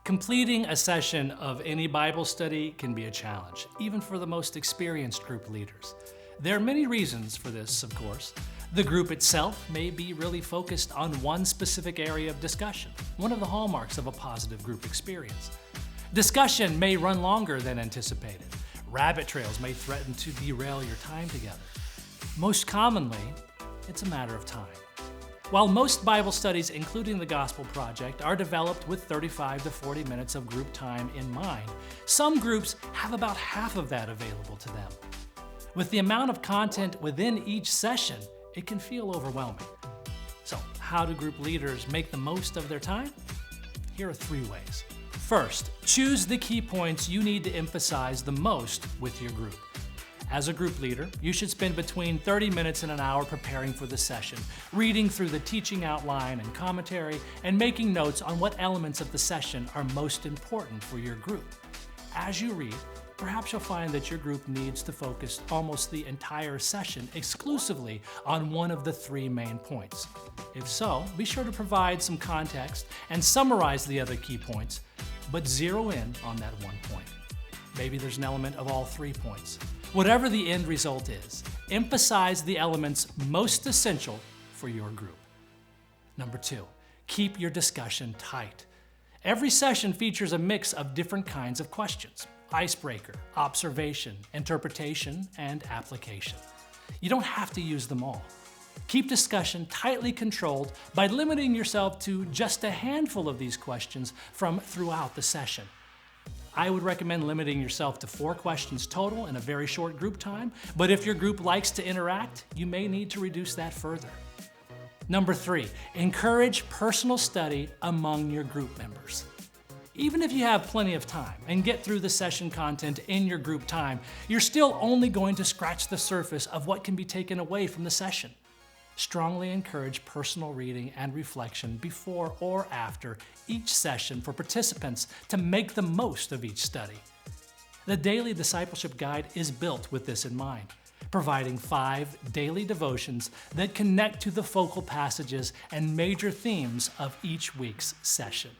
Completing a session of any Bible study can be a challenge, even for the most experienced group leaders. There are many reasons for this, of course. The group itself may be really focused on one specific area of discussion, one of the hallmarks of a positive group experience. Discussion may run longer than anticipated. Rabbit trails may threaten to derail your time together. Most commonly, it's a matter of time. While most Bible studies, including the Gospel Project, are developed with 35 to 40 minutes of group time in mind, some groups have about half of that available to them. With the amount of content within each session, it can feel overwhelming. So, how do group leaders make the most of their time? Here are 3 ways. First, choose the key points you need to emphasize the most with your group. As a group leader, you should spend between 30 minutes and an hour preparing for the session, reading through the teaching outline and commentary, and making notes on what elements of the session are most important for your group. As you read, perhaps you'll find that your group needs to focus almost the entire session exclusively on one of the 3 main points. If so, be sure to provide some context and summarize the other key points, but zero in on that one point. Maybe there's an element of all 3 points. Whatever the end result is, emphasize the elements most essential for your group. Number 2, keep your discussion tight. Every session features a mix of different kinds of questions: icebreaker, observation, interpretation, and application. You don't have to use them all. Keep discussion tightly controlled by limiting yourself to just a handful of these questions from throughout the session. I would recommend limiting yourself to 4 questions total in a very short group time, but if your group likes to interact, you may need to reduce that further. Number 3, encourage personal study among your group members. Even if you have plenty of time and get through the session content in your group time, you're still only going to scratch the surface of what can be taken away from the session. Strongly encourage personal reading and reflection before or after each session for participants to make the most of each study. The Daily Discipleship Guide is built with this in mind, providing 5 daily devotions that connect to the focal passages and major themes of each week's session.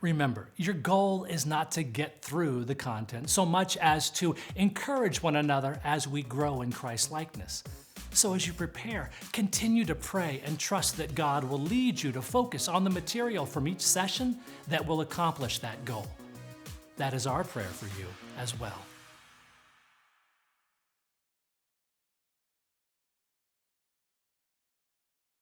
Remember, your goal is not to get through the content so much as to encourage one another as we grow in Christ-likeness. So as you prepare, continue to pray and trust that God will lead you to focus on the material from each session that will accomplish that goal. That is our prayer for you as well.